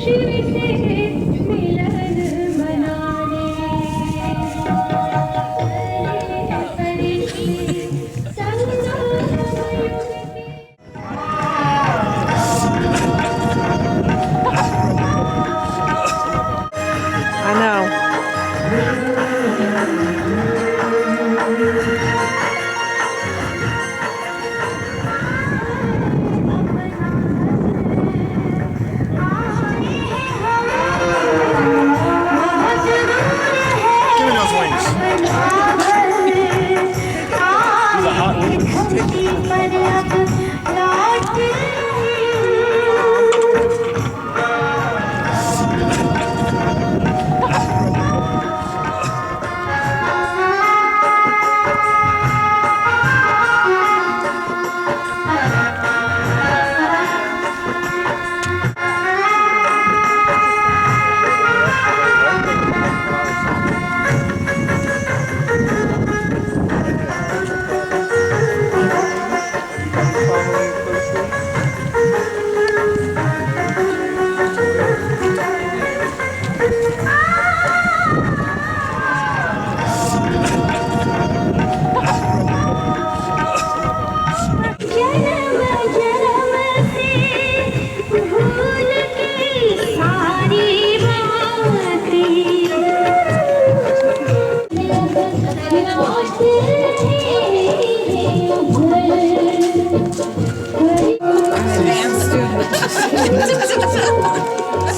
I know. Give me those wings. These are hot wings.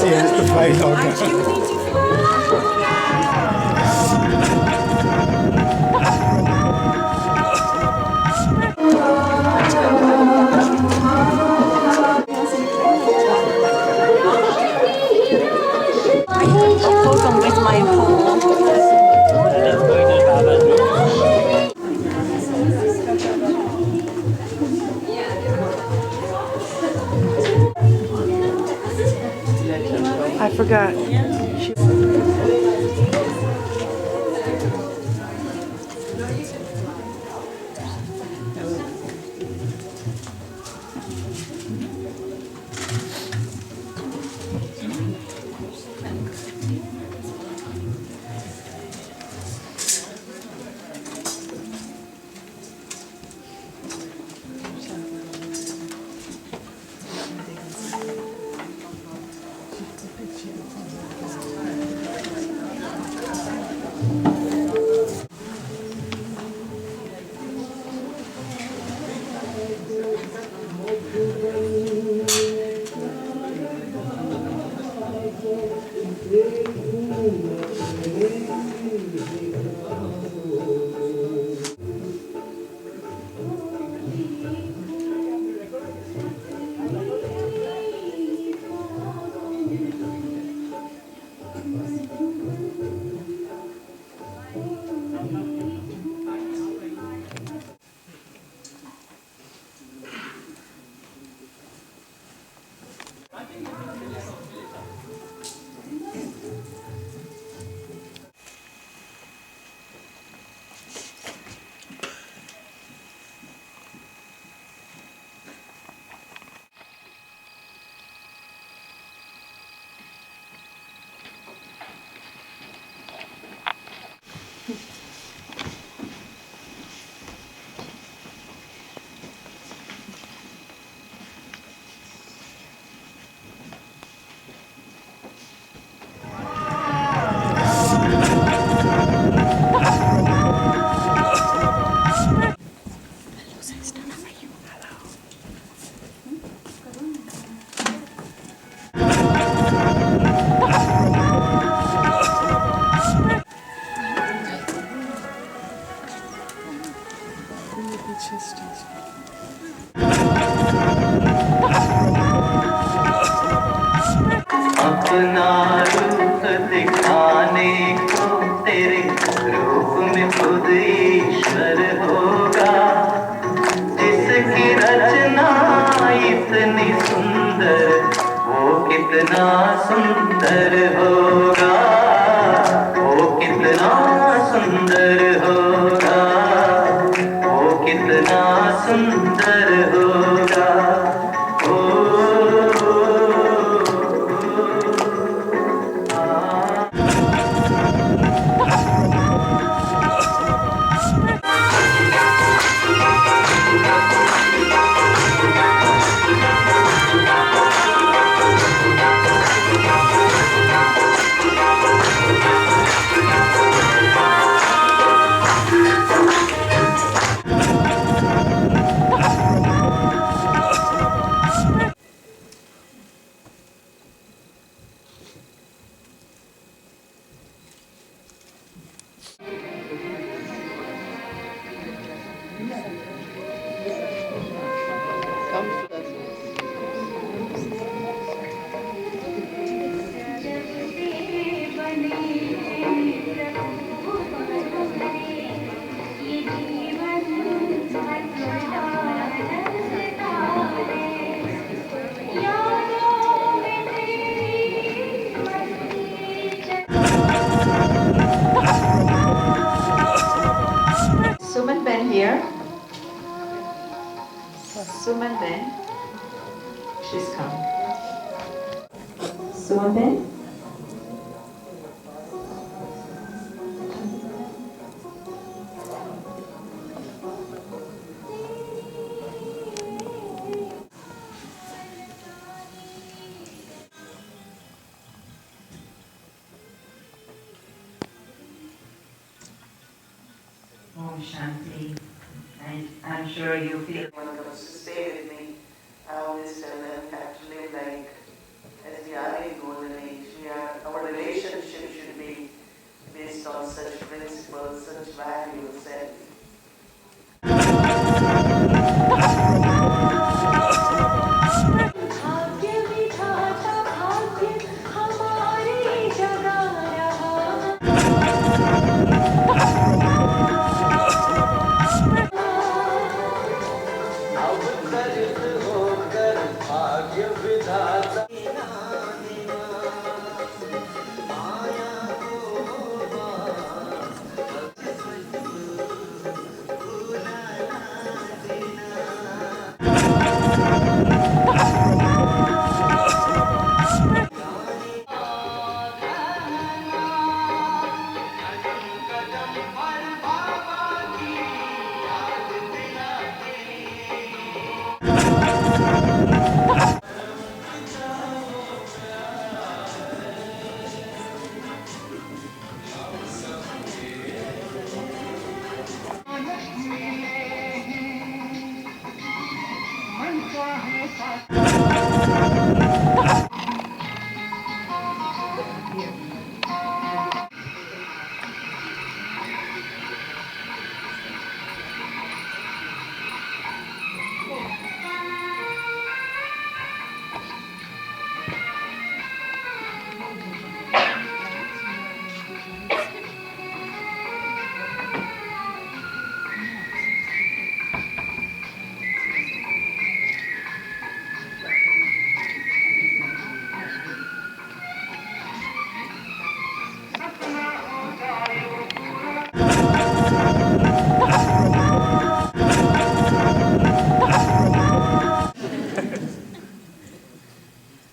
See, it's the fight on. With my pole. I forgot. अपना रूप दिखाने को तेरे रूप में खुद ईश्वर होगा, जिसकी रचना इतनी सुंदर वो कितना सुंदर होगा, वो कितना सुंदर होगा, वो कितना सुंदर होगा। ओ Suman Ben, she's come. Suman Ben? Om Shanti. I'm sure you feel one of those to stay with me. I always tell them have to live like as we are in golden age. Our relationship should be based on such principles, such values, and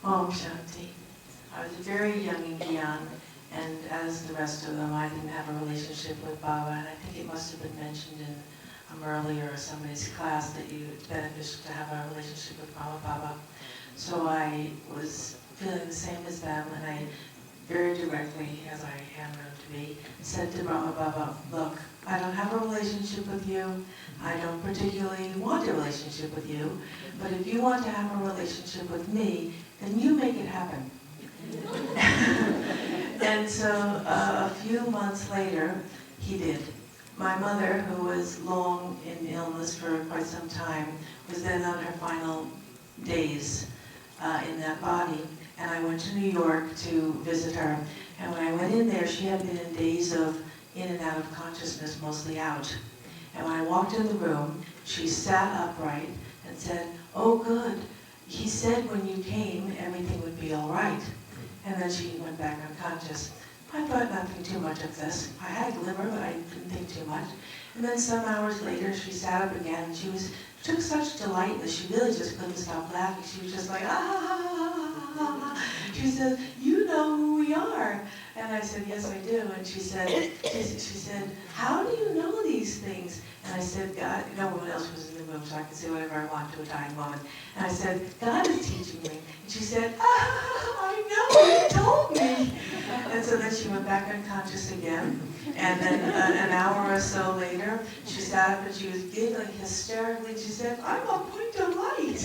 Om Shanti. I was very young in Gyan, and as the rest of them, I didn't have a relationship with Baba, and I think it must have been mentioned in earlier somebody's class that it's beneficial to have a relationship with Baba. So I was feeling the same as them, and I very directly, as I am known to be, said to Baba, look, I don't have a relationship with you. I don't particularly want a relationship with you, but if you want to have a relationship with me, then you make it happen. And so a few months later, he did. My mother, who was long in illness for quite some time, was then on her final days in that body, and I went to New York to visit her. And when I went in there, she had been in days of in and out of consciousness, mostly out. And when I walked in the room, she sat upright and said, "Oh, good. He said when you came, everything would be all right." And then she went back unconscious. I thought nothing too much of this. I had a glimmer, but I didn't think too much. And then some hours later, she sat up again, and she took such delight that she really just couldn't stop laughing. She was just like, ah. She said, "You know who we are." And I said, "Yes, I do." And she said, "How do you know these things?" And I said, "God," no one else was in the room, so I could say whatever I want to a dying woman. And I said, "God is teaching me." And she said, "I know, he told me." And so then she went back unconscious again. And then an hour or so later, she sat up and she was giggling hysterically. She said, "I'm a point of light."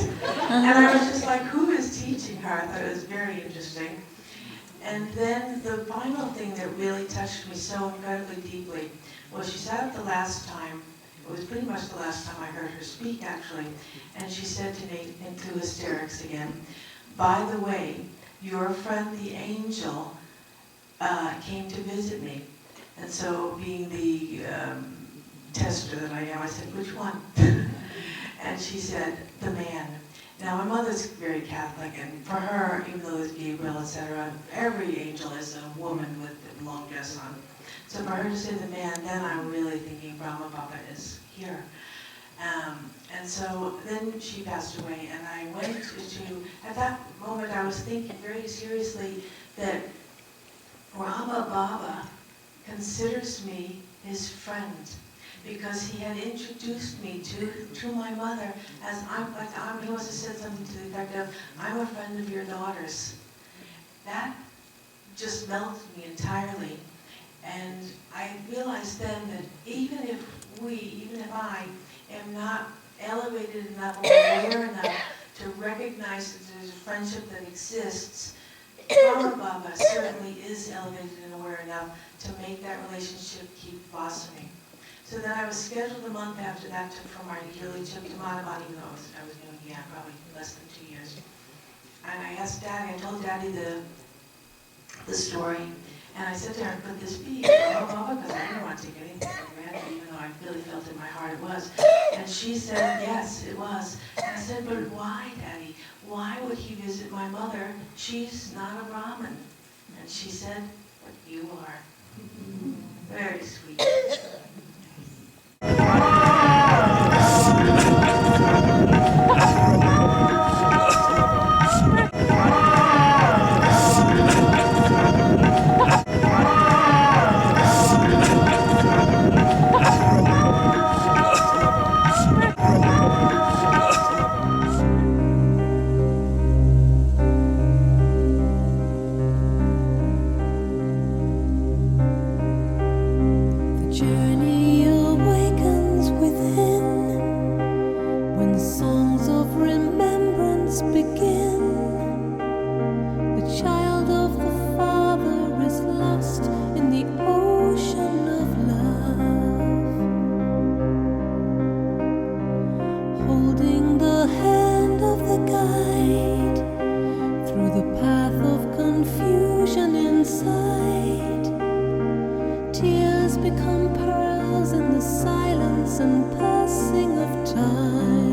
And I was just like, who is teaching her? I thought it was very interesting. And then the final thing that really touched me so incredibly deeply was she sat up the last time. It was pretty much the last time I heard her speak, actually. And she said to me, into hysterics again, "By the way, your friend the angel came to visit me." And so being the tester that I am, I said, "Which one?" And she said, "The man." Now my mother's very Catholic, and for her, even though there's Gabriel, etc., every angel is a woman with a long dress on. So for her to say the man, then I'm really thinking Brahma Baba is here. And so then she passed away, and I went to, at that moment I was thinking very seriously that Rama Baba considers me his friend, because he had introduced me to my mother as he must have said something to the effect of, I'm a friend of your daughter's. That just melted me entirely. And I realized then that even if I am not elevated enough or aware enough to recognize that there's a friendship that exists, Rama Baba certainly is elevated and aware enough to make that relationship keep blossoming. So then I was scheduled a month after that for my yearly trip to Madhavan, even though I was doing, probably less than 2 years. And I asked Daddy, I told Daddy the story, and I said to her, could this be Rama Baba? Because I didn't want to take anything for granted, even though I really felt in my heart it was. And she said, yes, it was. And I said, but why, Daddy? Why would he visit my mother? She's not a Brahmin. And she said, but you are. Very sweet. Journey awakens within when songs of remembrance begin. The child of the Father is lost in the ocean of love, holding the hand of the guide through the path of confusion inside. Tears become pearls in the silence and passing of time.